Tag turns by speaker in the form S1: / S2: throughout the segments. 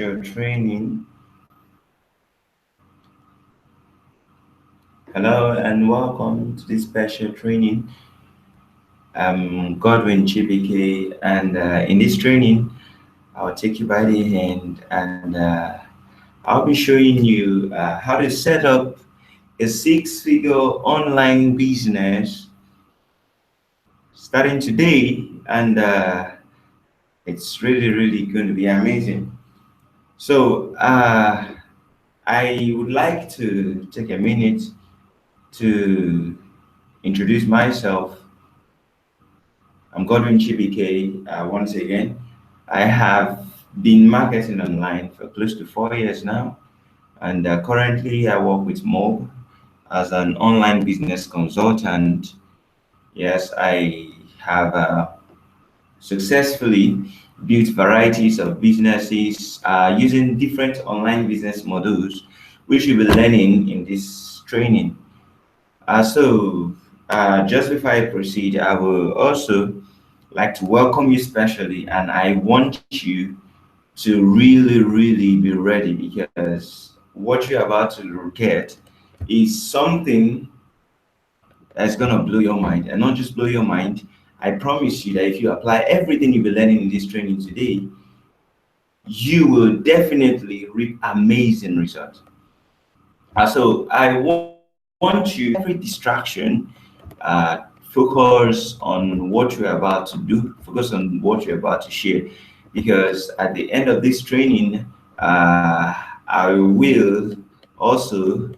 S1: your training. Hello and welcome to this special training. I'm Godwin Chibike, and in this training, I'll take you by the hand and I'll be showing you how to set up a six-figure online business starting today, and it's really going to be amazing. So, I would like to take a minute to introduce myself. I'm Godwin Chibike. Once again, I have been marketing online for close to 4 years now, and currently I work with Mob as an online business consultant. Yes, I have successfully built varieties of businesses using different online business models, which you'll be learning in this training. Just before I proceed, I will also like to welcome you specially, and I want you to really be ready because what you're about to get is something that's gonna blow your mind, and not just blow your mind. I promise you that if you apply everything you'll be learning in this training today, you will definitely reap amazing results. I want you every distraction, focus on what you're about to do, focus on what you're about to share, because at the end of this training, I will also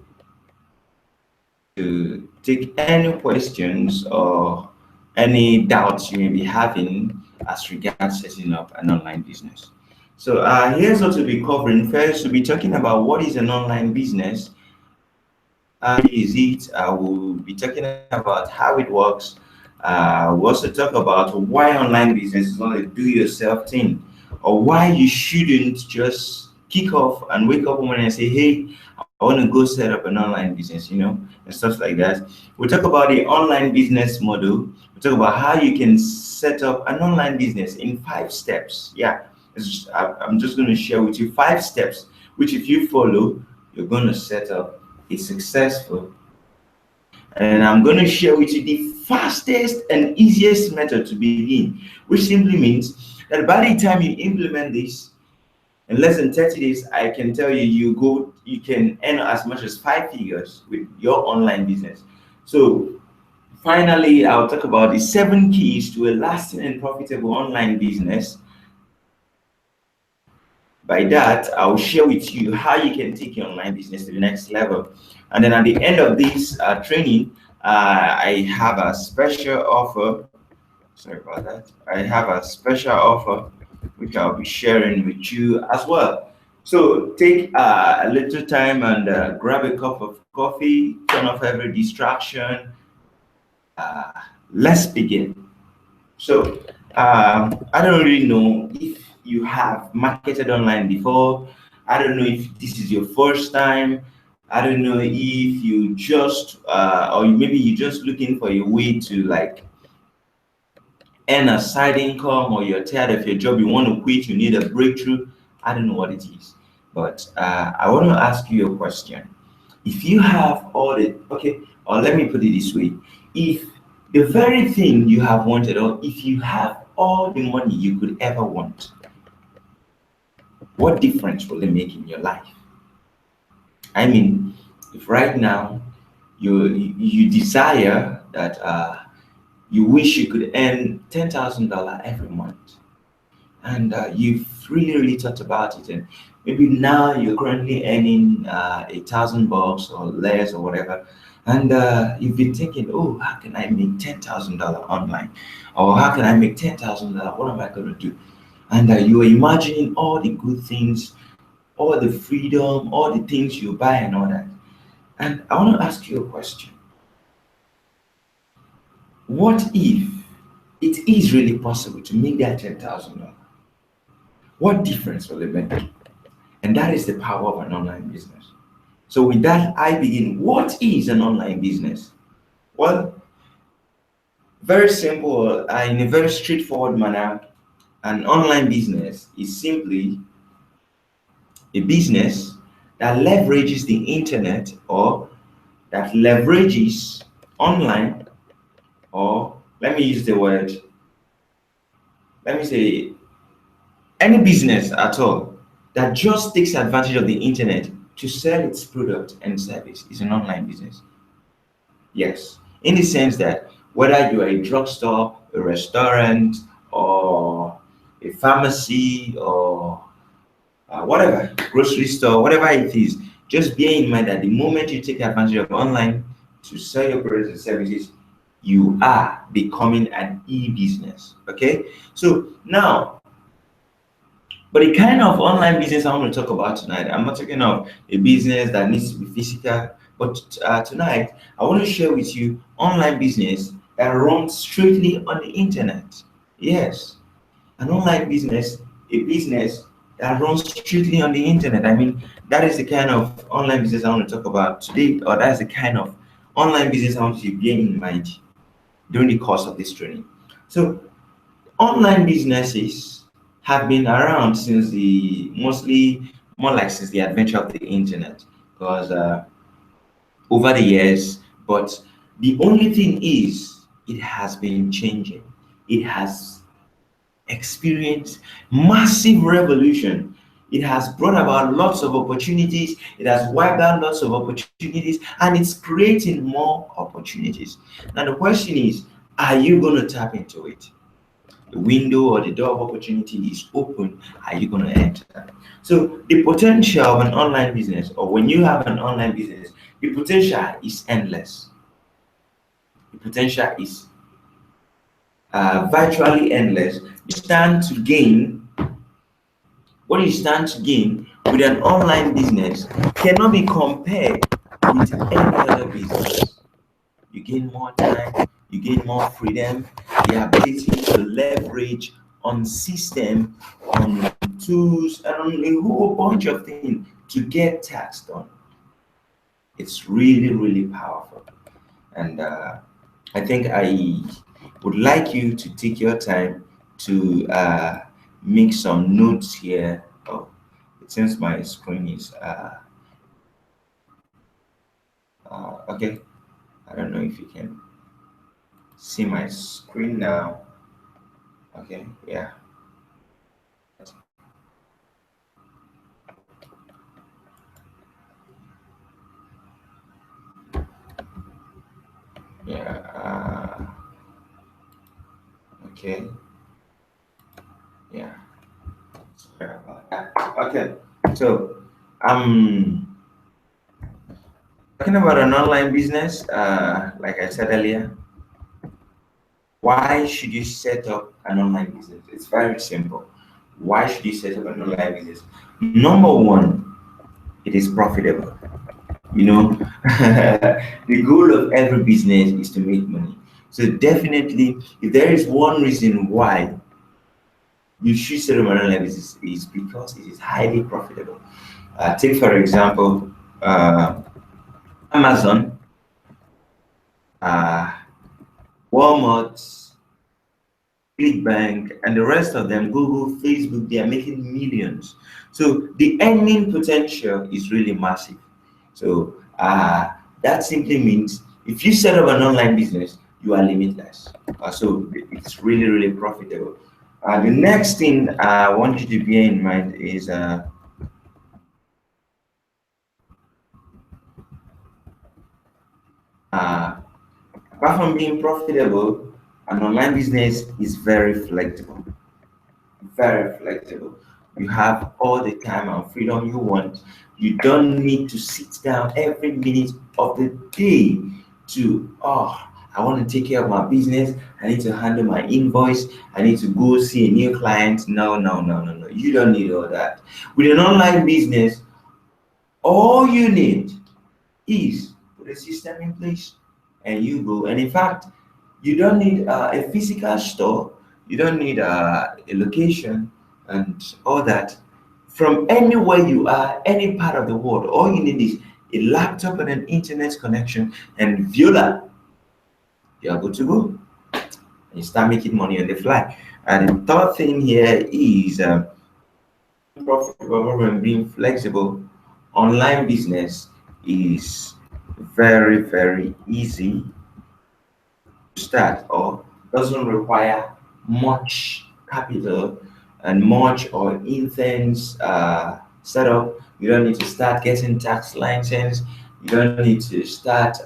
S1: to take any questions or any doubts you may be having as regards setting up an online business. So here's what we'll be covering. First, we'll be talking about what is an online business, is it. We'll be talking about how it works. We'll also talk about why online business is not a do-yourself thing, or why you shouldn't just kick off and wake up one morning and say, "Hey, I want to go set up an online business," and stuff like that. We'll talk about the online business model. We'll talk about how you can set up an online business in 5 steps. Yeah, I'm just going to share with you 5 steps, which if you follow, you're going to set up a successful. And I'm going to share with you the fastest and easiest method to begin, which simply means that by the time you implement this, in less than 30 days, I can tell you you can earn as much as 5 figures with your online business. So finally, I'll talk about the 7 keys to a lasting and profitable online business. By that, I'll share with you how you can take your online business to the next level. And then at the end of this training, I have a special offer. Sorry about that. I have a special offer which I'll be sharing with you as well. So take a little time and grab a cup of coffee, turn off every distraction. Uh, let's begin. So, I don't really know if you have marketed online before. I don't know if this is your first time. I don't know if you just, or maybe you're just looking for a way to like earn a side income, or you're tired of your job, you want to quit, you need a breakthrough. I don't know what it is. But I want to ask you a question. If you have all the, okay, or let me put it this way, if the very thing you have wanted, or if you have all the money you could ever want, what difference will it make in your life? I mean, if right now you desire that you wish you could earn $10,000 every month, and you've really thought about it, and maybe now you're currently earning $1,000 or less or whatever, and you've been thinking, oh, how can I make $10,000 online, or how can I make $10,000? What am I going to do? And you are imagining all the good things, all the freedom, all the things you buy and all that. And I want to ask you a question. What if it is really possible to make that $10,000? What difference will it make? And that is the power of an online business. So with that, I begin. What is an online business? Well, very simple, in a very straightforward manner, an online business is simply a business that leverages the internet or that leverages online, or let me use the word, let me say any business at all that just takes advantage of the internet to sell its product and service is an online business. Yes, in the sense that whether you are a drugstore, a restaurant, or a pharmacy, or whatever, grocery store, whatever it is, just bear in mind that the moment you take advantage of online to sell your products and services, you are becoming an e-business. Okay, so now, but the kind of online business I want to talk about tonight, I'm not talking of a business that needs to be physical, but tonight I want to share with you online business that runs strictly on the internet. Yes, an online business, a business that runs strictly on the internet. I mean, that is the kind of online business I want to talk about today, or that's the kind of online business I want you to bear in mind during the course of this training. So, online businesses have been around since the mostly more like since the adventure of the internet, because over the years, but the only thing is it has been changing. It has experienced massive revolution. It has brought about lots of opportunities. It has wiped out lots of opportunities, and it's creating more opportunities. Now the question is, are you going to tap into it? The window or the door of opportunity is open. Are you going to enter? So the potential of an online business, or when you have an online business, the potential is endless. The potential is virtually endless. You stand to gain what you stand to gain with an online business cannot be compared with any other business. You gain more time, you gain more freedom, the ability to leverage on system, on tools, and on a whole bunch of things to get tasks done. It's really, really powerful. And I think I would like you to take your time to make some notes here. Oh, it seems my screen is okay. I don't know if you can see my screen now. Okay, yeah. Yeah, okay, yeah. Sorry about that. Okay, so talking about an online business, like I said earlier, why should you set up an online business? It's very simple. Why should you set up an online business? Number one, it is profitable. You know, the goal of every business is to make money. So definitely, if there is one reason why you should set up an online business, is because it is highly profitable. Take for example, Amazon, uh, Walmart, Bank, and the rest of them, Google, Facebook, they are making millions. So the earning potential is really massive. So that simply means if you set up an online business, you are limitless. So it's really, really profitable. The next thing I want you to bear in mind is uh, apart from being profitable, an online business is very flexible. Very flexible. You have all the time and freedom you want. You don't need to sit down every minute of the day to, oh, I want to take care of my business. I need to handle my invoice. I need to go see a new client. No, no, no, no, no. You don't need all that. With an online business, all you need is put a system in place and you go. And in fact, you don't need a physical store, you don't need a location and all that. From anywhere you are, any part of the world, all you need is a laptop and an internet connection, and voila, you are good to go. You start making money on the fly. And the third thing here is profitable and being flexible, online business is very, very easy to start or doesn't require much capital and much or intense setup. You don't need to start getting tax license. You don't need to start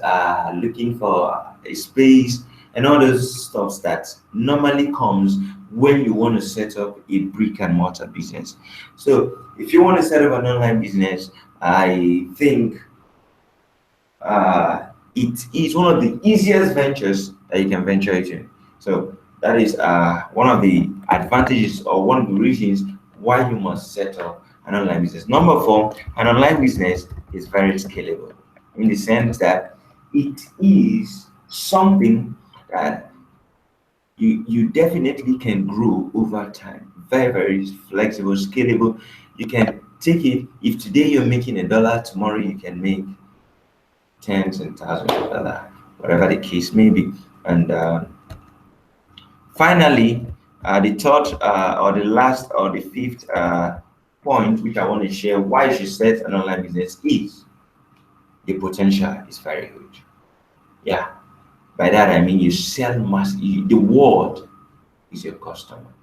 S1: looking for a space and all those stuff that normally comes when you want to set up a brick and mortar business. So if you want to set up an online business, I think it is one of the easiest ventures that you can venture into. So that is one of the advantages or one of the reasons why you must set up an online business. Number four, an online business is very scalable in the sense that it is something that you definitely can grow over time. Very, very flexible, scalable. You can take it. If today you're making $1, tomorrow you can make tens and thousands of dollars, whatever the case may be. And finally, the third or the last or the fifth point, which I want to share why you should set an online business is the potential is very huge. Yeah, by that I mean you sell mass. The world is your customer.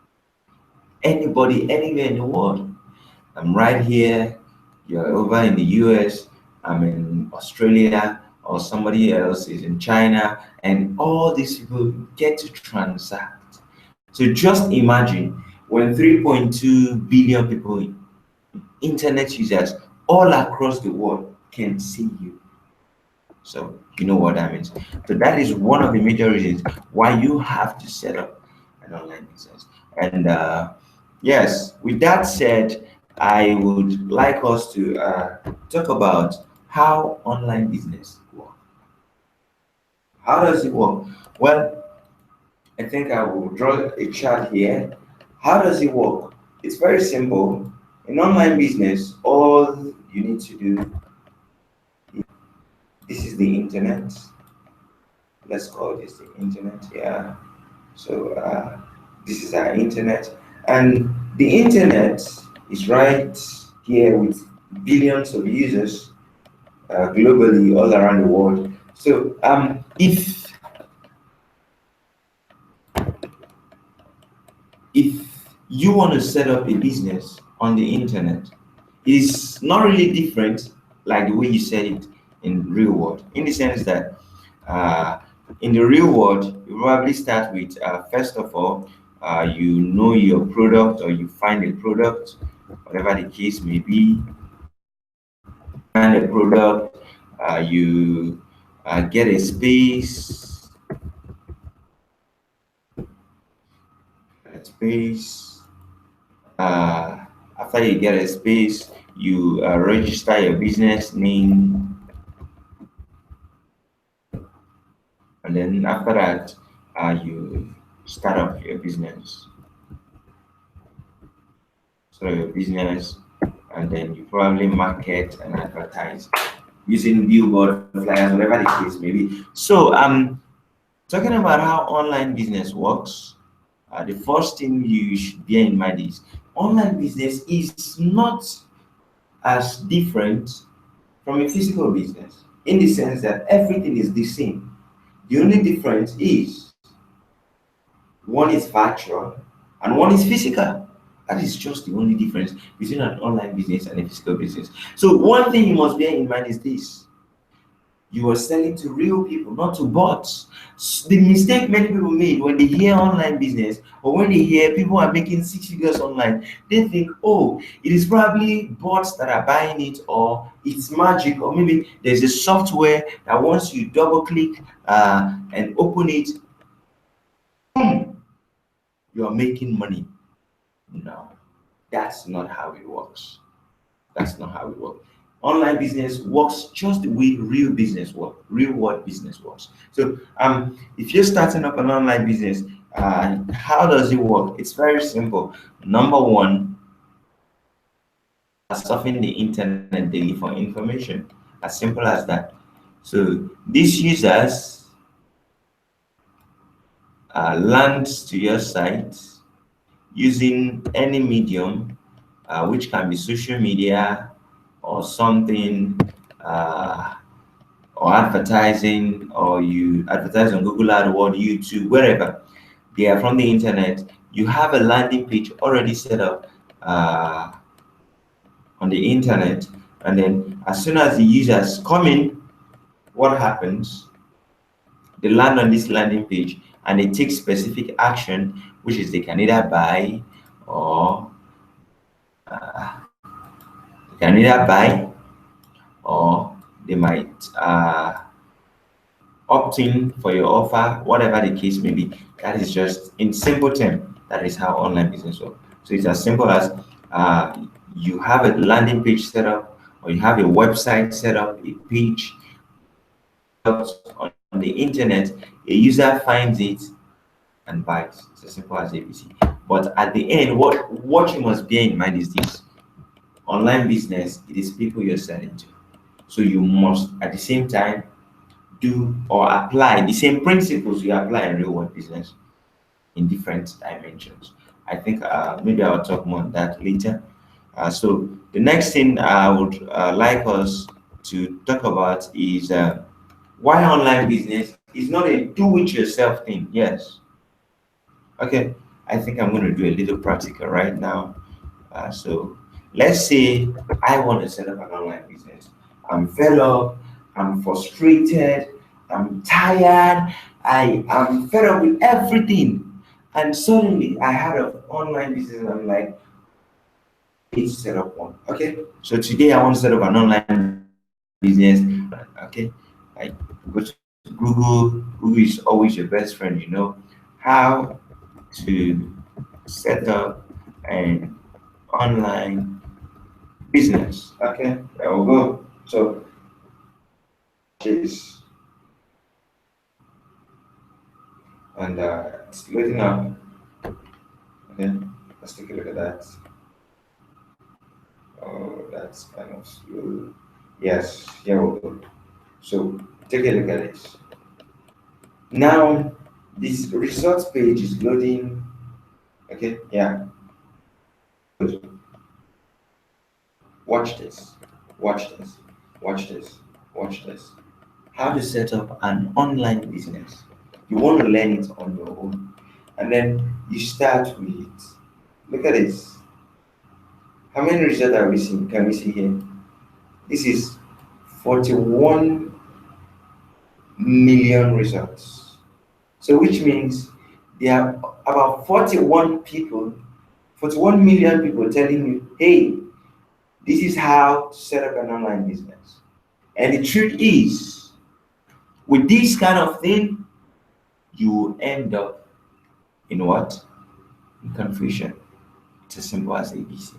S1: Anybody, anywhere in the world. I'm right here. You're over in the US. I'm in Australia, or somebody else is in China, and all these people get to transact. So just imagine when 3.2 billion people, internet users all across the world, can see you. So you know what that means. So that is one of the major reasons why you have to set up an online business. And yes, with that said, I would like us to talk about how online business works. How does it work? Well, I think I will draw a chart here. How does it work? It's very simple. In online business, all you need to do, this is the internet. Let's call this the internet. Yeah. So this is our internet, and the internet is right here with billions of users globally all around the world. So if you want to set up a business on the internet, it's not really different like the way you said it in real world, in the sense that uh, in the real world you probably start with first of all you know your product or you find a product, whatever the case may be, find a product, you get a space. Uh, After you get a space, you register your business name, and then after that, you start up your business. Start your business, and then you probably market and advertise using billboard flyers, whatever the case may be. So, talking about how online business works, the first thing you should bear in mind is online business is not as different from a physical business in the sense that everything is the same. The only difference is one is virtual and one is physical. That is just the only difference between an online business and a physical business. So, one thing you must bear in mind is this: you are selling to real people, not to bots. The mistake many people made when they hear online business or when they hear people are making six figures online, they think, oh, it is probably bots that are buying it, or it's magic, or maybe there's a software that once you double click and open it, boom, you are making money. No, that's not how it works. That's not how it works. Online business works just the way real business works, real world business works. So, if you're starting up an online business, how does it work? It's very simple. Number one, surfing the internet daily for information. As simple as that. So, these users land to your site using any medium which can be social media or something, uh, or advertising, or you advertise on Google AdWords, YouTube, wherever. They are from the internet. You have a landing page already set up on the internet, and then as soon as the users come in, what happens? They land on this landing page and they take specific action, which is they can either buy or they can either buy or they might opt in for your offer, whatever the case may be. That is just in simple term. That is how online business works. So it's as simple as you have a landing page set up, or you have a website set up, a page on the internet. A user finds it and buys. It's as simple as ABC. But at the end, what you must bear in mind is this: online business, it is people you're selling to. So you must at the same time do or apply the same principles you apply in real world business in different dimensions. I think maybe I'll talk more on that later. So the next thing I would like us to talk about is why online business is not a do-it-yourself thing. Yes. Okay. I think I'm going to do a little practical right now. So let's say I want to set up an online business. I'm fed up, I'm frustrated, I'm tired, I am fed up with everything. And suddenly I had an online business and I'm like, I need to set up one. Okay. So today I want to set up an online business. Okay. I go to Google. Google is always your best friend, how to set up an online business. Okay, there we go. So is and it's loading up. Okay, let's take a look at that. Oh, that's kind of slow. Yes, here we go. So take a look at this. Now this results page is loading. Okay, yeah. Good. Watch this. Watch this. Watch this. Watch this. How to set up an online business. You want to learn it on your own. And then you start with, look at this. How many results are we seeing? Can we see here? This is 41 million results. So which means there are about 41 million people telling you, hey, this is how to set up an online business. And the truth is, with this kind of thing, you end up in what? In confusion. It's as simple as ABC.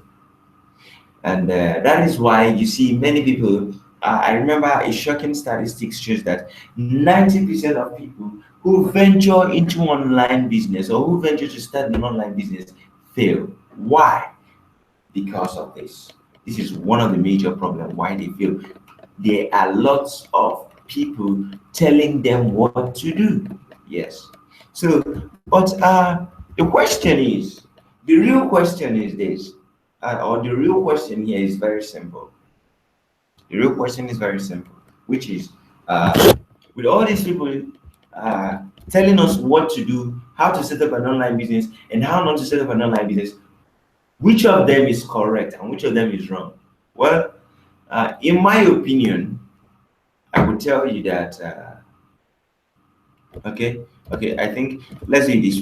S1: And that is why you see many people. I remember a shocking statistics shows that 90% of people who venture into online business or who venture to start an online business fail. Why? Because of this. This is one of the major problems why they fail. There are lots of people telling them what to do. Yes. So, but the real question is this, or the real question here is very simple. The real question is very simple, which is, with all these people telling us what to do, how to set up an online business, and how not to set up an online business, which of them is correct and which of them is wrong? Well, in my opinion, I would tell you that, okay, I think let's do it this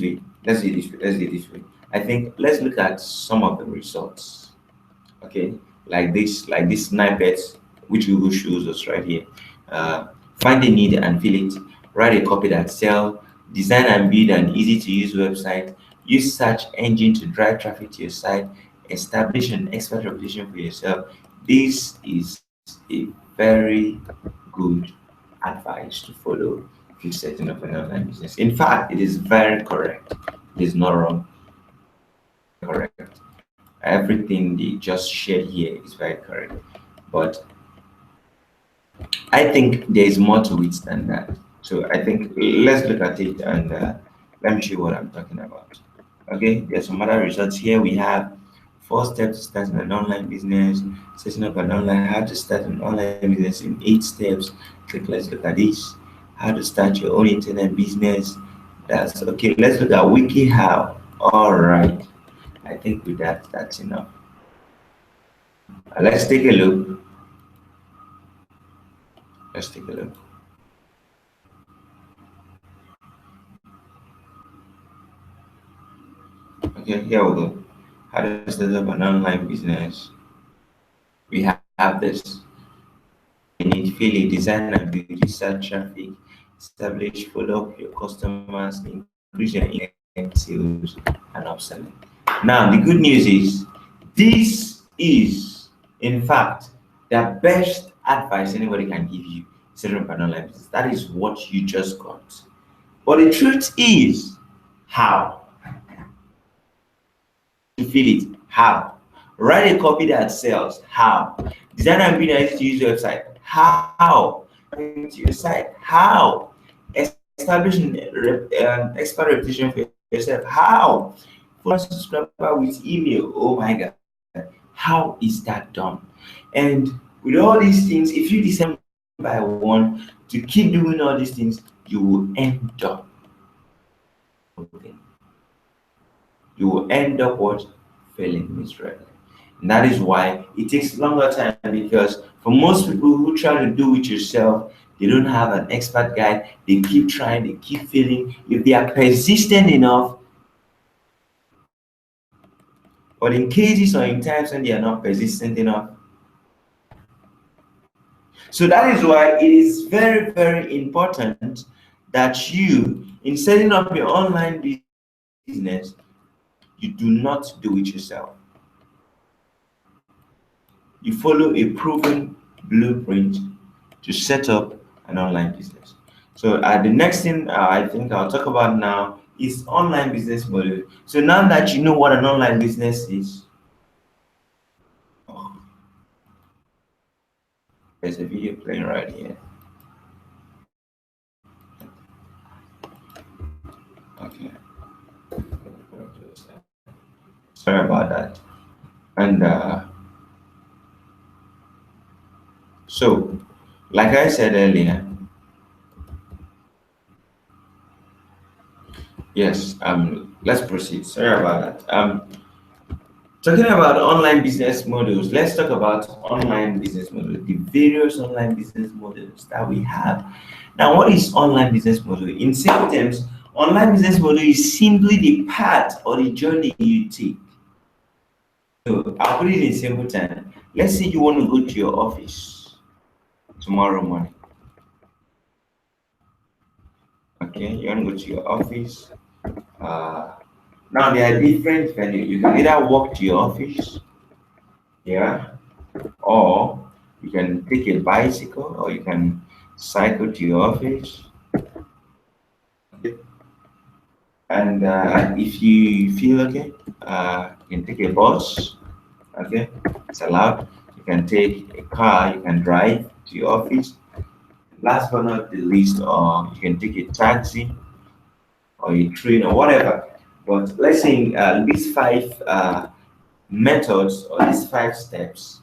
S1: way. I think let's look at some of the results. Okay, like this snippet, which Google shows us right here. Find a need and fill it. Write a copy that sell. Design and build an easy to use website. Use search engine to drive traffic to your site. Establish an expert reputation for yourself. This is a very good advice to follow if you're setting up an online business. In fact, it is very correct. It is not wrong. Correct. Everything they just shared here is very correct. But I think there is more to it than that. So I think let's look at it and let me show you what I'm talking about. Okay, there's some other results here. We have 4 steps to starting an online business, setting up an online, how to start an online business in 8 steps. Click, let's look at this. How to start your own internet business. That's okay. Let's look at wiki how. All right. I think with that, that's enough. Let's take a look. Let's take a look. Okay, here we go. How to start up an online business. We have this. You need fill a design and build research traffic, establish, follow up your customers, increase your internet sales, and upselling. Now, the good news is this is, in fact, the best advice anybody can give you setting up an online business. That is what you just got. But the truth is, how? To feel it, how? Write a copy that sells, how? Design and build an to use your website, how? To your site, how? Establishing expert reputation for yourself, how? For a subscriber with email, oh my god, how is that done? And with all these things, if you decide by one to keep doing all these things, you will end up what? Failing miserably. And that is why it takes longer time, because for most people who try to do it yourself, they don't have an expert guide. They keep trying, they keep failing. If they are persistent enough, but in cases or in times when they are not persistent enough. So that is why it is very, very important that you, in setting up your online business, you do not do it yourself. You follow a proven blueprint to set up an online business. So the next thing I think I'll talk about now is online business model. So now that you know what an online business is, there's a video playing right here. Okay. Sorry about that. And so, like I said earlier, yes, let's proceed. Sorry about that. Talking about online business models, let's talk about online business models, the various online business models that we have. Now, what is online business model? In simple terms, online business model is simply the path or the journey you take. So I'll put it in simple terms. Let's say you want to go to your office tomorrow morning. Okay, you want to go to your office. Now there are different venues. You can either walk to your office, yeah, or you can take a bicycle, or you can cycle to your office. And if you feel okay, you can take a bus. Okay, it's allowed. You can take a car. You can drive to your office. Last but not the least, or you can take a taxi or a train or whatever. But let's say these 5 methods or these 5 steps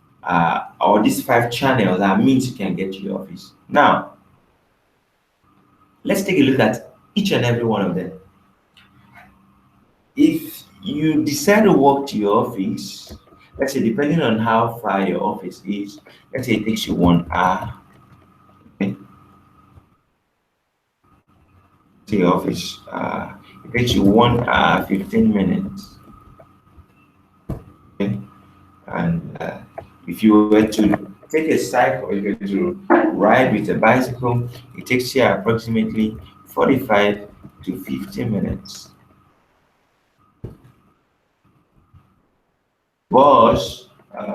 S1: or these 5 channels are means you can get to your office. Now, let's take a look at each and every one of them. If you decide to walk to your office, let's say depending on how far your office is, let's say it takes you 1 hour. Okay? To your office, it takes you 1 hour 15 minutes. Okay? And if you were to take a cycle, if you were to ride with a bicycle, it takes you approximately 45 to 50 minutes. Bus,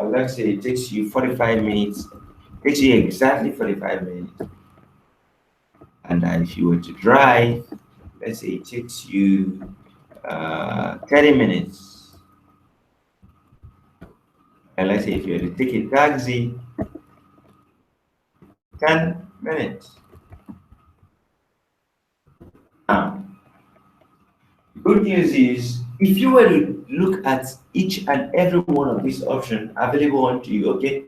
S1: let's say it takes you 45 minutes, it takes you exactly 45 minutes. And if you were to drive, let's say it takes you 30 minutes. And let's say if you were to take a taxi, 10 minutes. Now, the good news is If you were to look at each and every one of these options available onto you, okay,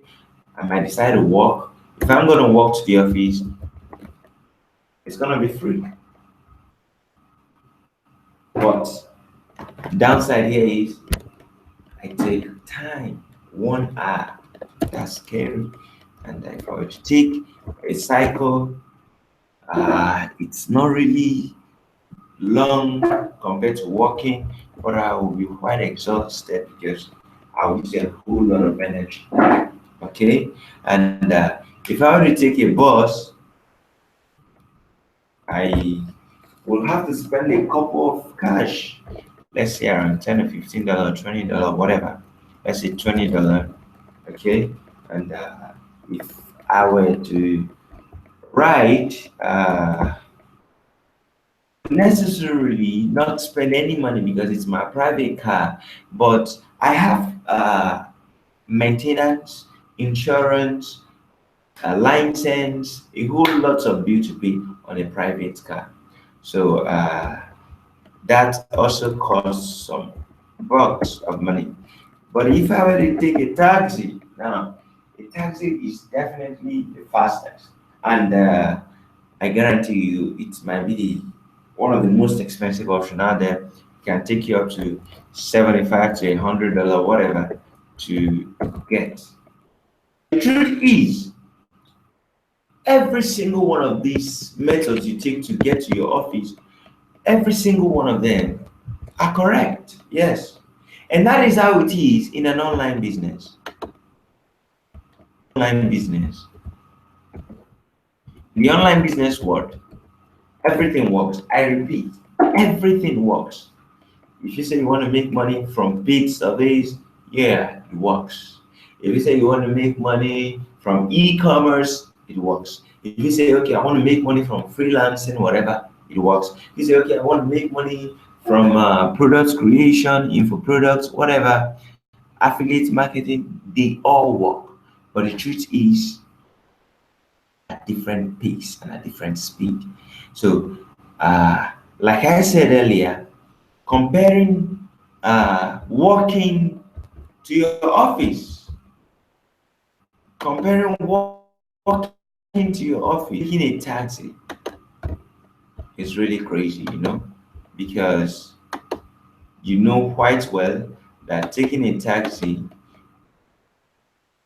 S1: I might decide to walk. If I'm going to walk to the office, it's going to be free. But the downside here is I take time, 1 hour. That's scary. And if I were to take a cycle, it's not really long compared to walking, but I will be quite exhausted because I will use a whole lot of energy. Okay, and if I were to take a bus, I will have to spend a couple of cash. Let's say around $10 or $15, $20, whatever. Let's say $20. Okay, and if I were to ride, necessarily not spend any money because it's my private car, but I have maintenance, insurance, license, a whole lot of bill to pay on a private car. So that also costs some bucks of money. But if I were to take a taxi, now a taxi is definitely the fastest, and I guarantee you it might be one of the most expensive option out there. It can take you up to 75 to $100, whatever, to get. The truth is, every single one of these methods you take to get to your office, every single one of them are correct. Yes. And that is how it is in an online business. Online business. In the online business world, everything works. I repeat, everything works. If you say you want to make money from paid surveys, yeah, it works. If you say you want to make money from e-commerce, it works. If you say, okay, I want to make money from freelancing, whatever, it works. If you say, okay, I want to make money from product creation, info products, whatever, affiliate marketing, they all work. But the truth is, at different pace and at different speed. So, like I said earlier, comparing walking to your office, comparing walking to your office, taking a taxi is really crazy, because you know quite well that taking a taxi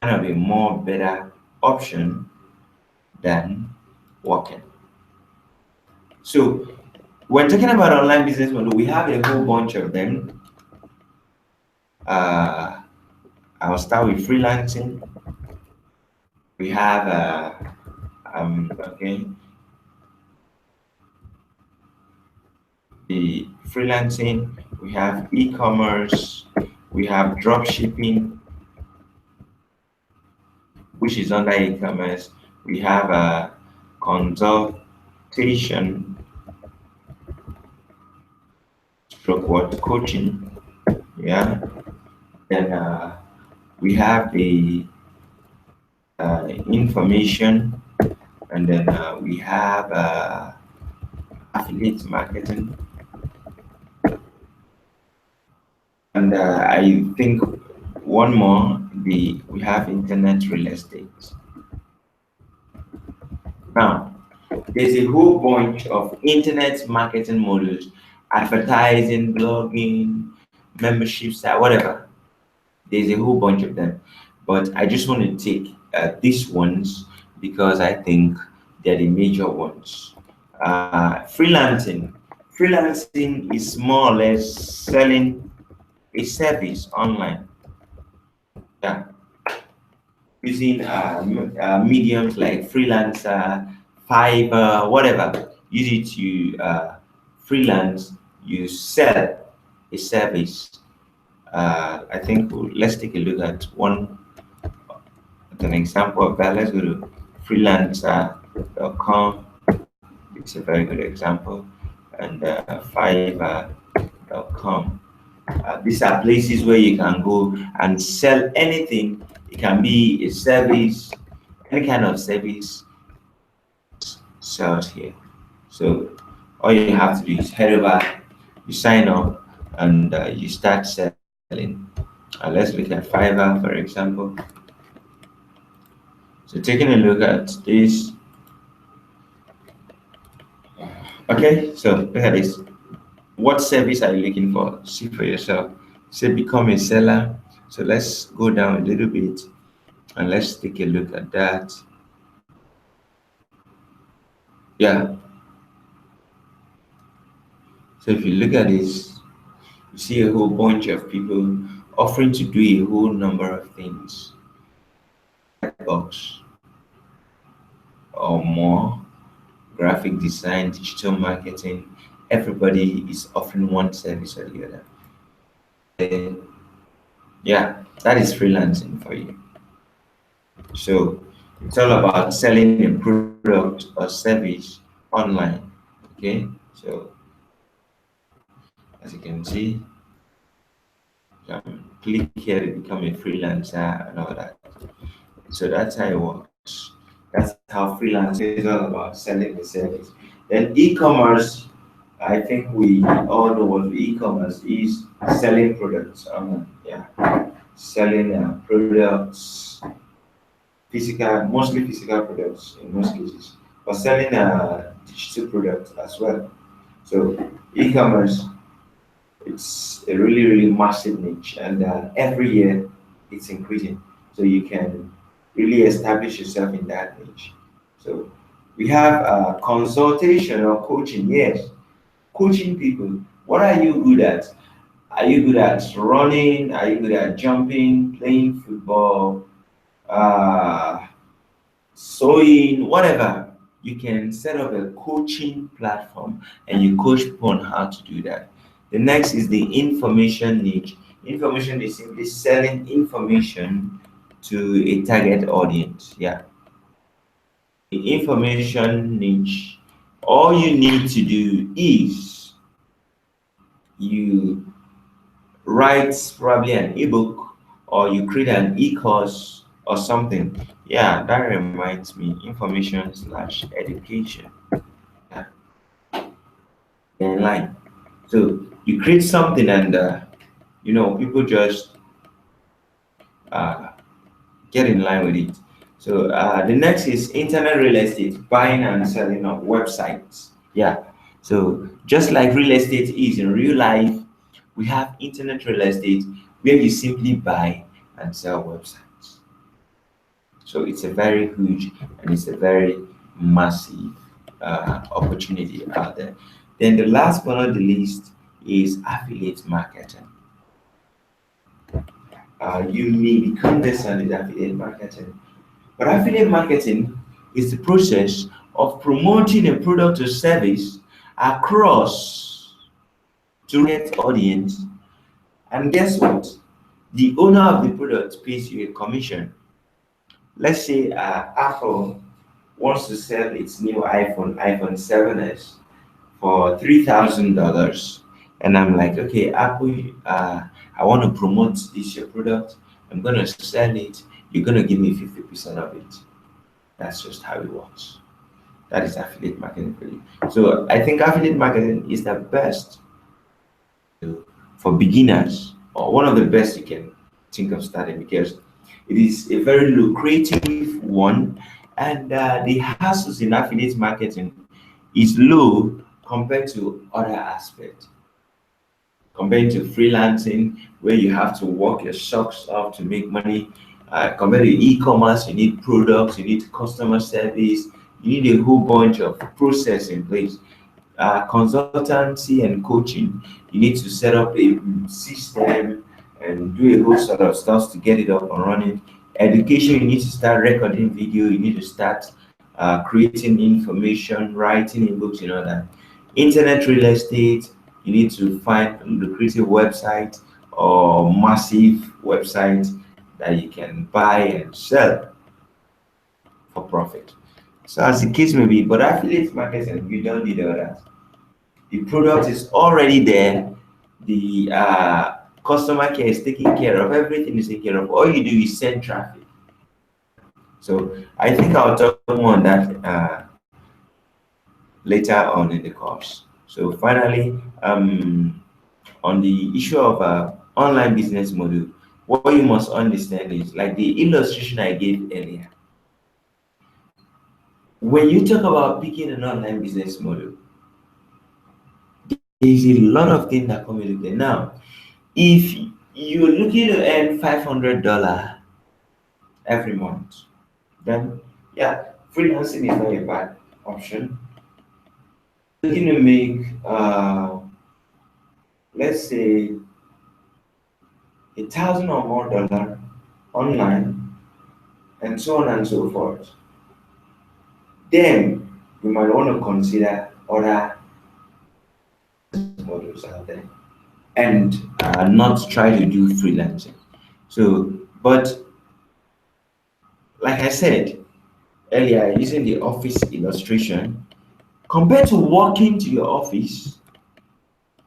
S1: kind of a more better option than walking. So when talking about online business model, we have a whole bunch of them. I'll start with freelancing. We have okay, the freelancing. We have e-commerce. We have drop shipping, which is under e-commerce. We have consultation, stroke what coaching. Yeah. Then we have the information, and then we have affiliate marketing, and I think one more, we have internet real estate. Now, there's a whole bunch of internet marketing models, advertising, blogging, membership site, whatever. There's a whole bunch of them, but I just want to take these ones because I think they're the major ones. Freelancing. Freelancing is more or less selling a service online. Yeah, using mediums like freelancer, Fiverr, whatever. Use it to freelance. You sell a service. I think let's take a look at an example of that. Let's go to freelancer.com. It's a very good example, and Fiverr.com. These are places where you can go and sell anything. It can be a service, any kind of service sells here. So all you have to do is head over, you sign up, and you start selling. Let's look at Fiverr, for example. So taking a look at this. Okay, so look at this. What service are you looking for? See for yourself. Say become a seller. So let's go down a little bit and let's take a look at that. Yeah. So if you look at this, you see a whole bunch of people offering to do a whole number of things, box or more, graphic design, digital marketing. Everybody is offering one service or the other. Yeah, that is freelancing for you. So it's all about selling a product or service online. Okay, so as you can see, click here to become a freelancer and all that. So that's how it works. That's how freelancing is all about selling the service. Then e-commerce, I think we all know what e-commerce is: selling products online. Yeah, selling products, physical, mostly physical products in most cases, but selling digital products as well. So e-commerce, it's a really really massive niche, and every year it's increasing. So you can really establish yourself in that niche. So we have consultation or coaching. Yes, coaching people. What are you good at? Are you good at running? Are you good at jumping, playing football? Uh, sewing, whatever, you can set up a coaching platform and you coach people on how to do that. The next is the information niche. Information is simply selling information to a target audience. Yeah. The information niche, all you need to do is you write probably an ebook or you create an e-course or something. Yeah, that reminds me, information slash education. Yeah, in line. So you create something and people just uh, get in line with it. So the next is internet real estate, buying and selling of websites. Yeah. So just like real estate is in real life, we have internet real estate where you simply buy and sell websites. So it's a very huge and it's a very massive opportunity out there. Then the last but not the least is affiliate marketing. You may be conversant with affiliate marketing, but affiliate marketing is the process of promoting a product or service across to target audience. And guess what? The owner of the product pays you a commission. Let's say Apple wants to sell its new iPhone 7s for $3,000, and I'm like, okay, Apple, I want to promote this your product. I'm gonna sell it. You're gonna give me 50% of it. That's just how it works. That is affiliate marketing for you. So I think affiliate marketing is the best for beginners, or one of the best you can think of starting, because it is a very lucrative one, and the hassles in affiliate marketing is low compared to other aspects. Compared to freelancing, where you have to work your socks off to make money, compared to e-commerce, you need products, you need customer service, you need a whole bunch of process in place. Consultancy and coaching, you need to set up a system and do a whole sort of stuff to get it up and running. Education, you need to start recording video, you need to start creating information, writing in books, that. Internet real estate, you need to find a lucrative website or massive website that you can buy and sell for profit. So as the case may be, but affiliate marketing, you don't need all that. The product is already there. The customer care is taken care of. Everything is taken care of. All you do is send traffic. So I think I'll talk more on that later on in the course. So finally, on the issue of online business model, what you must understand is like the illustration I gave earlier. When you talk about picking an online business model, there's a lot of things that come into play. Now, if you're looking to earn $500 every month, then yeah, freelancing is not a bad option. Looking to make, let's say, 1,000 or more dollar online, and so on and so forth, then you might want to consider other models out there and not try to do freelancing. So, but like I said earlier, using the office illustration, compared to walking to your office,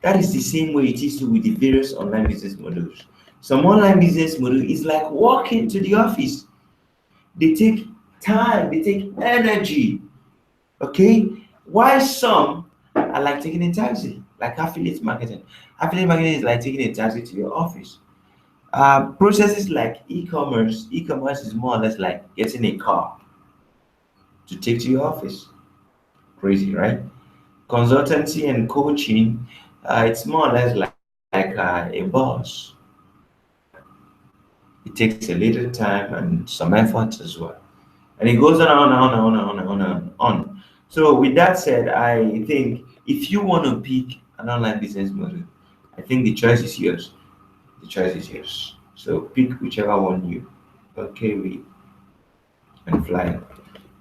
S1: that is the same way it is with the various online business models. Some online business model is like walking to the office. They take time, they take energy. Okay? Why some are like taking a taxi, like affiliate marketing. Affiliate marketing is like taking a taxi to your office. Processes like e-commerce is more or less like getting a car to take to your office. Crazy, right? Consultancy and coaching, it's more or less like a bus. It takes a little time and some effort as well. And it goes on and on and on and on and on and on. So with that said, I think if you want to pick an online business model, I think the choice is yours. The choice is yours. So pick whichever one you okay with and fly.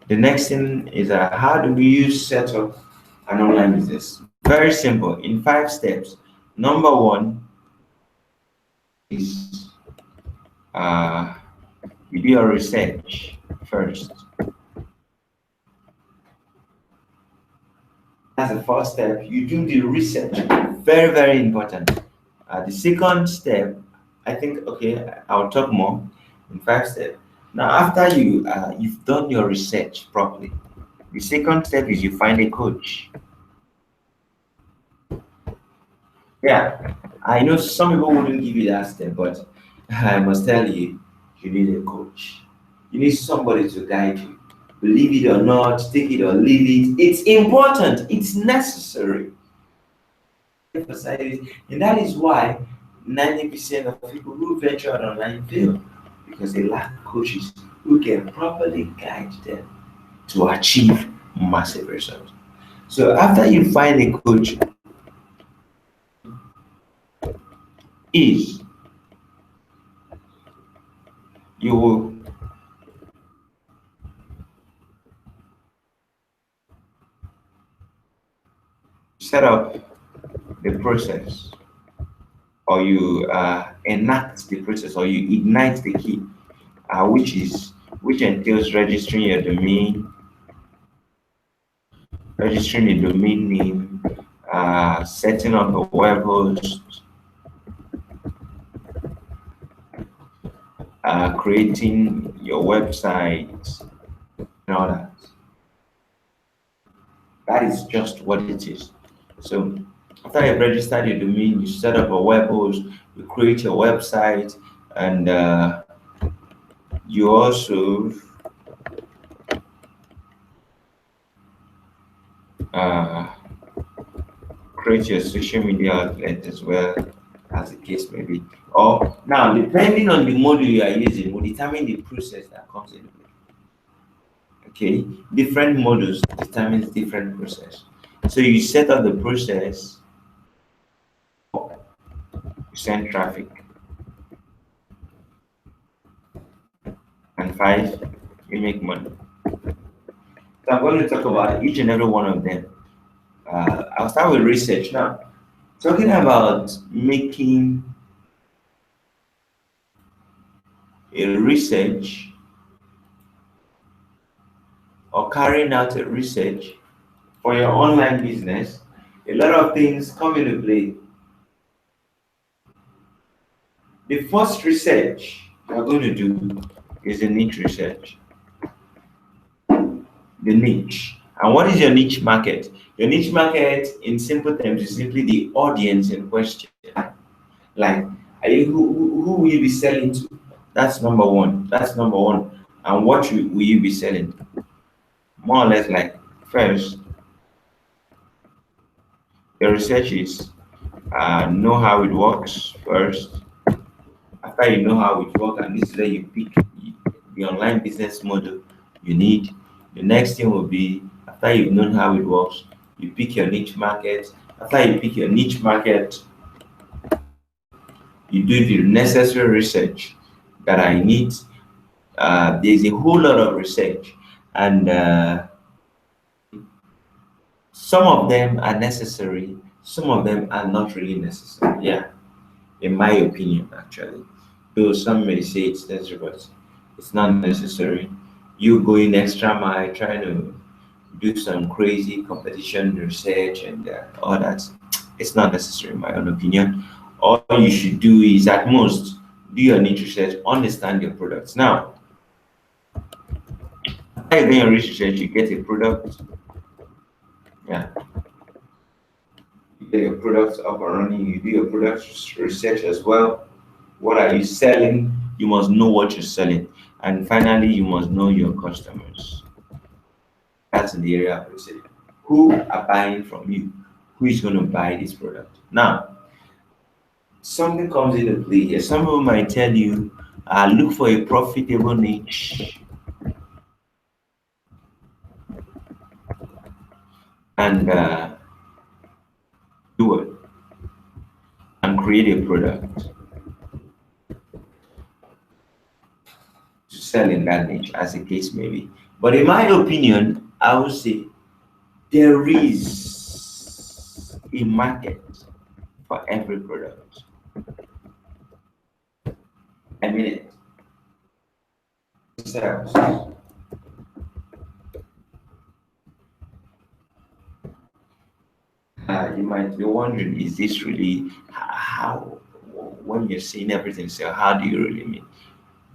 S1: The next thing is how do you set up an online business? Very simple. In 5 steps. Number one is uh, you do your research first. That's the first step. You do the research. Very, very important. The second step, I think, okay, I'll talk more in 5 steps. Now, after you've done your research properly, the second step is you find a coach. Yeah, I know some people wouldn't give you that step, but I must tell you, you need a coach. You need somebody to guide you. Believe it or not, take it or leave it. It's important. It's necessary. Emphasize it. And that is why 90% of people who venture out online fail because they lack coaches who can properly guide them to achieve massive results. So after you find a coach, is you will set up the process or you enact the process or you ignite the key, which entails registering a domain name, setting up a web host, creating your website, and all that. That is just what it is. So after you've registered your domain, you set up a web host, you create your website, and you also uh, create your social media outlet as well, as the case may be. Or now, depending on the model you are using, will determine the process that comes in. Okay, different models determines different process. So you set up the process, you send traffic, and 5, you make money. So I'm going to talk about each and every one of them. I'll start with research now. Talking about making a research or carrying out a research for your online business, a lot of things come into play. The first research you're going to do is a niche research. The niche. And what is your niche market? Your niche market, in simple terms, is simply the audience in question. Like, who will you be selling to? That's number one. That's number one. And what will you be selling? More or less, like, first, the research is know how it works first. After you know how it works, and this is where you pick the online business model you need. The next thing will be, after you've known how it works, you pick your niche market. After you pick your niche market, you do the necessary research that I need. There's a whole lot of research, and some of them are necessary, some of them are not really necessary. Yeah, in my opinion, actually. Though some may say it's necessary, but it's not necessary. You going extra mile, trying to do some crazy competition research and all that, it's not necessary, in my own opinion. All you should do is, at most, do your niche research, understand your products. Now, after you do your research, you get a product. Yeah, you get your products up and running. You do your product research as well. What are you selling? You must know what you're selling. And finally, you must know your customers. That's in the area of research. Who are buying from you? Who is going to buy this product? Now, something comes into play here. Some people might tell you, look for a profitable niche and do it and create a product to sell in that niche, as the case may be. But in my opinion, I would say there is a market for every product. I mean it sells. You might be wondering, is this really how, when you're seeing everything sell, how do you really mean?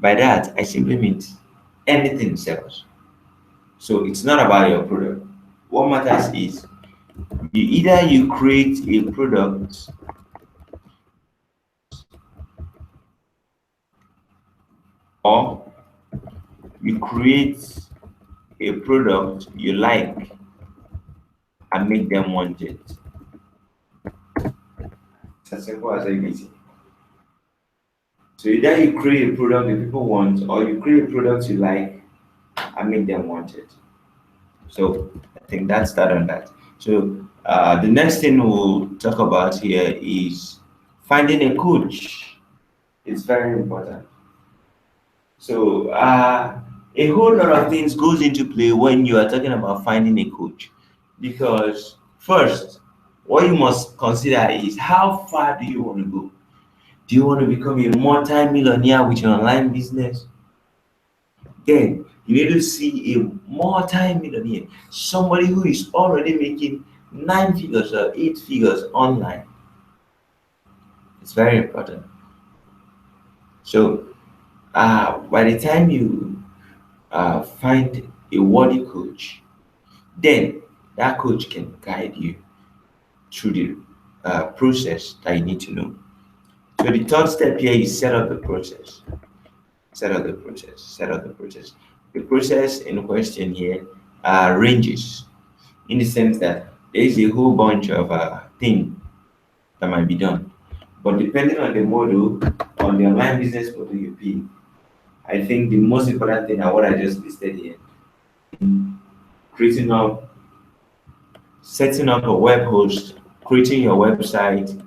S1: By that, I simply mean anything sells. So it's not about your product. What matters is, either you create a product, or you create a product you like and make them want it. It's as simple as ABC. So either you create a product that people want, or you create a product you like and make them want it. So I think that's that on that. So the next thing we'll talk about here is finding a coach. It's very important. So a whole lot of things goes into play when you are talking about finding a coach, because first, what you must consider is, how far do you want to go? Do you want to become a multi-millionaire with your online business? Then you need to see a multi-millionaire, somebody who is already making 9 figures or 8 figures online. It's very important. So by the time you find a worthy coach, then that coach can guide you through the process that you need to know. So the third step here is set up the process. Set up the process. Set up the process. The process in question here ranges, in the sense that there is a whole bunch of things that might be done. But depending on the model, on the online business model you pick, I think the most important thing are what I just listed here: creating up, setting up a web host, creating your website,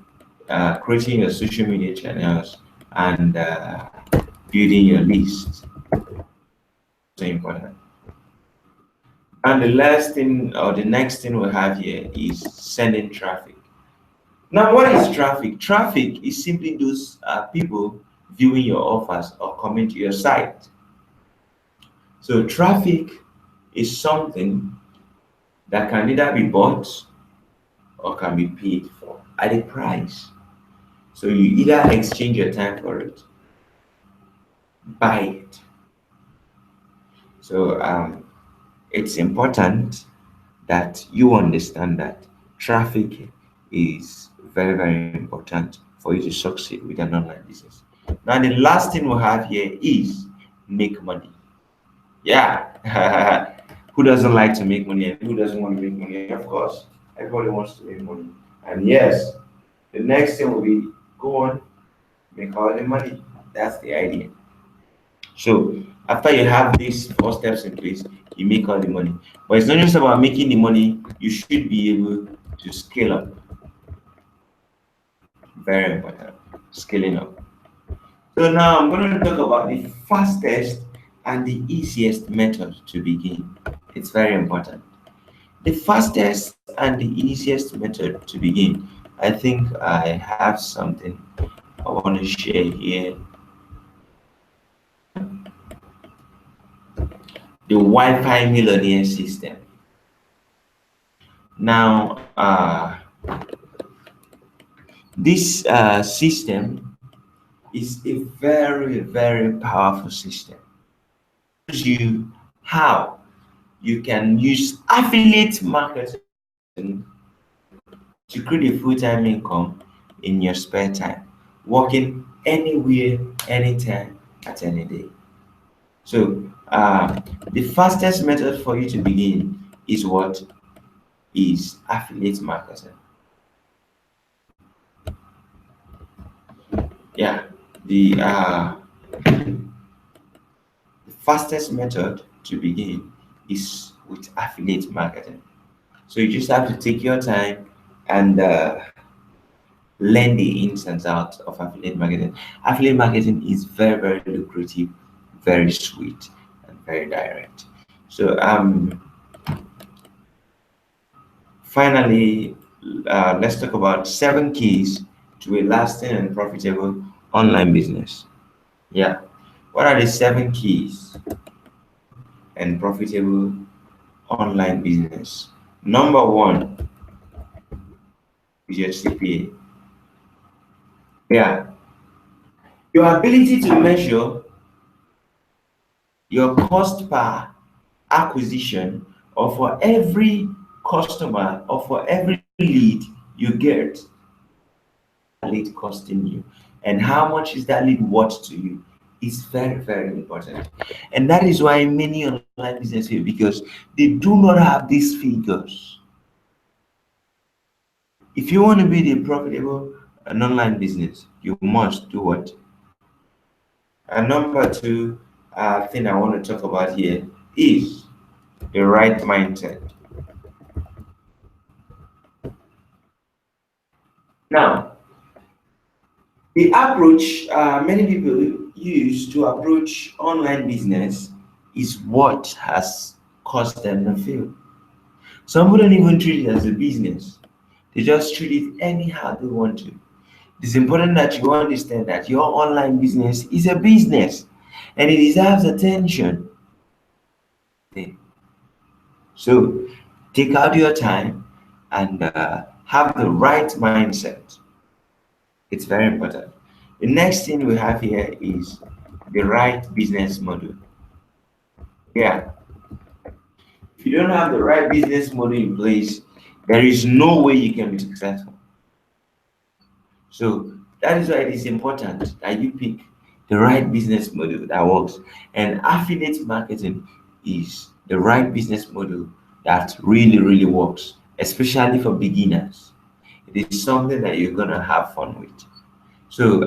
S1: creating your social media channels, and building your list. So important. And the last thing, or the next thing we have here, is sending traffic. Now, what is traffic? Traffic is simply those people viewing your offers or coming to your site. So traffic is something that can either be bought or can be paid for at a price. So you either exchange your time for it, buy it. So it's important that you understand that traffic is very, very important for you to succeed with an online business. Now, the last thing we have here is make money. Yeah. Who doesn't like to make money and who doesn't want to make money? Of course, everybody wants to make money. And yes, the next thing will be go on, make all the money. That's the idea. So after you have these four steps in place, you make all the money. But it's not just about making the money, you should be able to scale up. Very important. Scaling up. So now I'm going to talk about the fastest and the easiest method to begin. It's very important. The fastest and the easiest method to begin. I think I have something I want to share here. The Wi-Fi millionaire system. Now, this system is a very, very powerful system. It shows you how you can use affiliate marketing to create a full-time income in your spare time, working anywhere, anytime, at any day. So the fastest method for you to begin is what? Is affiliate marketing. Yeah, the fastest method to begin is with affiliate marketing. So you just have to take your time and learn the ins and outs of affiliate marketing. Affiliate marketing is very, very lucrative, very sweet, and very direct. So finally, let's talk about 7 keys to a lasting and profitable online business. Yeah, what are the 7 keys and profitable online business? Number one is your CPA. Yeah, your ability to measure your cost per acquisition, or for every customer or for every lead you get, lead costing you, and how much is that lead worth to you is very, very important. And that is why many online businesses fail, because they do not have these figures. If you want to be the profitable an online business, you must do what? And number two thing I want to talk about here is the right mindset. Now, the approach many people use to approach online business is what has caused them to fail. Some people don't even treat it as a business, they just treat it anyhow they want to. It's important that you understand that your online business is a business and it deserves attention. So take out your time and have the right mindset. It's very important. The next thing we have here is the right business model. Yeah, if you don't have the right business model in place, there is no way you can be successful. So that is why it is important that you pick the right business model that works. And affiliate marketing is the right business model that really, really works, especially for beginners. It is something that you're gonna have fun with. So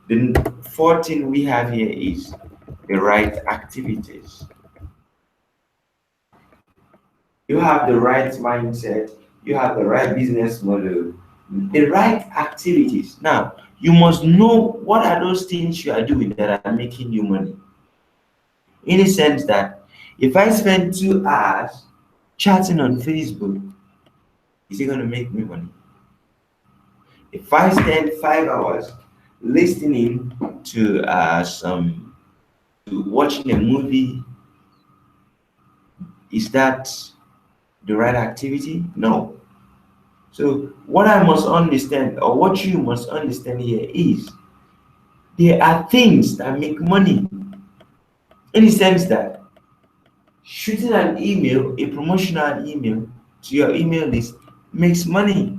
S1: the fourth thing we have here is the right activities. You have the right mindset, you have the right business model, the right activities. Now, you must know what are those things you are doing that are making you money. In a sense that if I spend 2 hours chatting on Facebook, is it going to make me money? If I spend 5 hours listening to watching a movie, is that the right activity? No. So what I must understand, or what you must understand here, is there are things that make money, in the sense that shooting an email, a promotional email to your email list, makes money.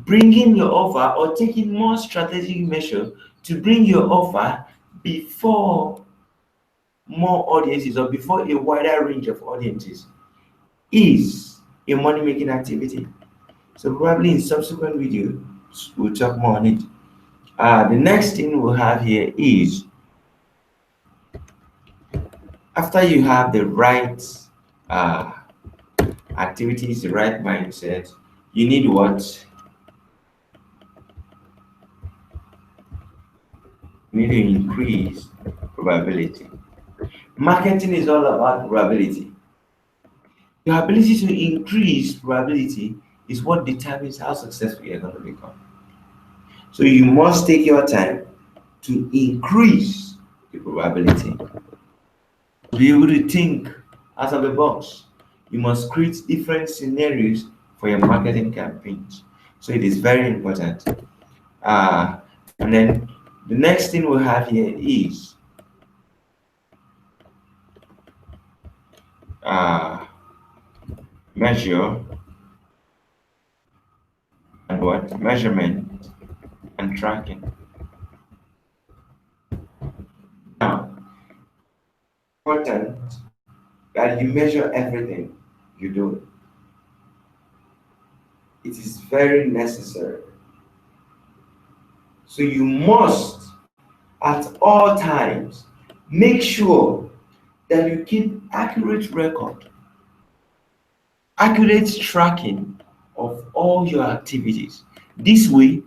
S1: bringing your offer or taking more strategic measure to bring your offer before more audiences or before a wider range of audiences is a money making activity. So probably in subsequent videos we'll talk more on it. The next thing we'll have here is, after you have the right uh, activities, the right mindset, you need what? You need to increase probability. Marketing is all about probability. Your ability to increase probability is what determines how successful you're going to become. So you must take your time to increase the probability. To be able to think out of the box, you must create different scenarios for your marketing campaigns. So it is very important. And then the next thing we have here is measure and what? Measurement and tracking. Now, important that you measure everything you do. It is very necessary. So you must at all times make sure that you keep accurate record, accurate tracking of all your activities. This way,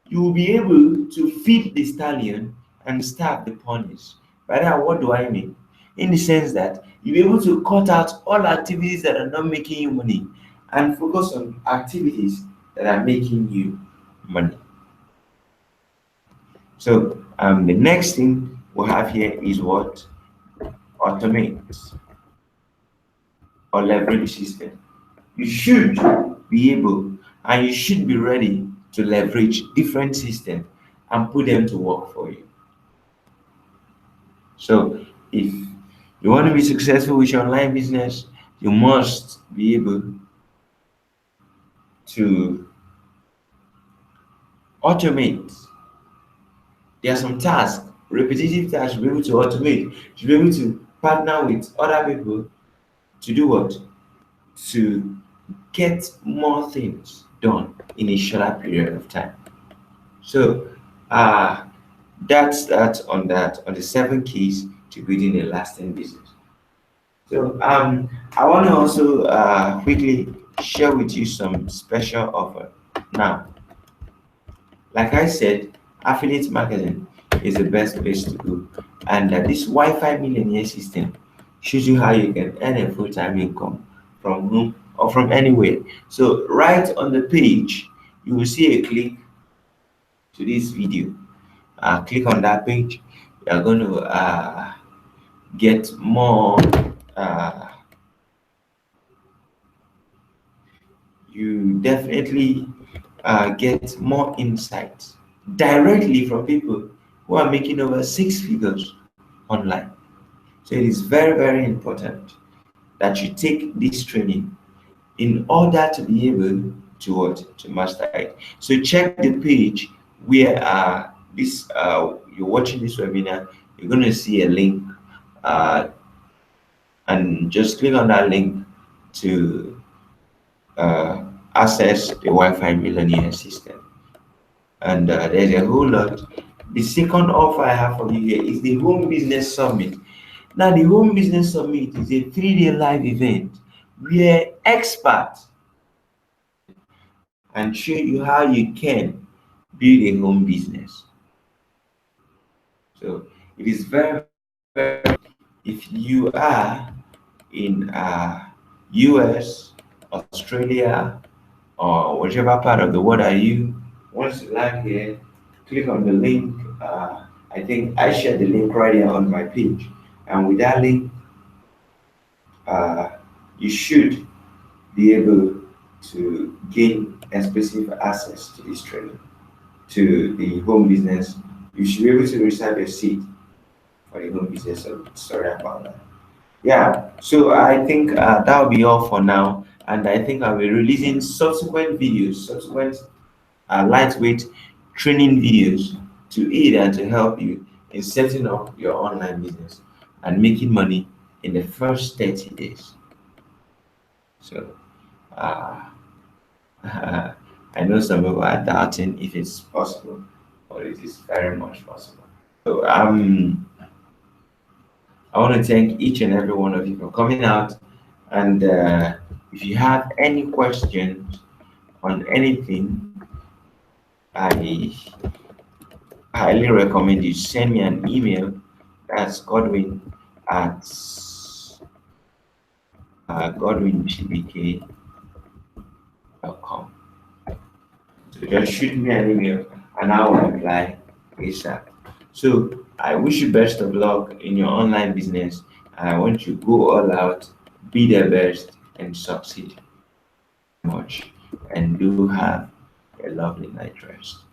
S1: you will be able to feed the stallion and starve the ponies. By that, what do I mean? In the sense that you'll be able to cut out all activities that are not making you money and focus on activities that are making you money. So the next thing we have here is what? Automate or leverage system. You should be able and you should be ready to leverage different systems and put them to work for you. So if you want to be successful with your online business, you must be able to automate. There are some tasks, repetitive tasks, you should be able to automate. You should be able to partner with other people to do what? To get more things done in a shorter period of time. So that's that on the 7 keys to building a lasting business. So I want to also quickly share with you some special offer. Now, like I said, affiliate marketing is the best place to go, and this Wi-Fi millionaire system shows you how you can earn a full-time income from home or from anywhere. So right on the page, you will see a click to this video. Click on that page. You are going to get more. You definitely get more insights directly from people who are making over 6 figures online. So it is very, very important that you take this training in order to be able to what? To master it. So check the page where you're watching this webinar. You're going to see a link, and just click on that link to access the Wi-Fi millionaire system. And there's a whole lot. The second offer I have for you here is the Home Business Summit. Now, the Home Business Summit is a 3-day live event where experts and show you how you can build a home business. So it is very, very, if you are in US, Australia, or whichever part of the world are you, once you land here, click on the link. I think I shared the link right here on my page, and with that link, you should be able to gain exclusive access to this training, to the home business. You should be able to reserve your seat for the home business. So sorry about that. Yeah, so I think that will be all for now, and I think I'll be releasing subsequent videos, subsequent lightweight training videos to aid and to help you in setting up your online business and making money in the first 30 days. So, uh, I know some people are doubting if it's possible, but it is very much possible. So, I want to thank each and every one of you for coming out. And if you have any questions on anything, I highly recommend you send me an email. That's Godwin at godwingbk.com. So just shoot me an email and I will reply ASAP. So I wish you best of luck in your online business. I want you to go all out, be the best, and succeed much. And do have a lovely night rest.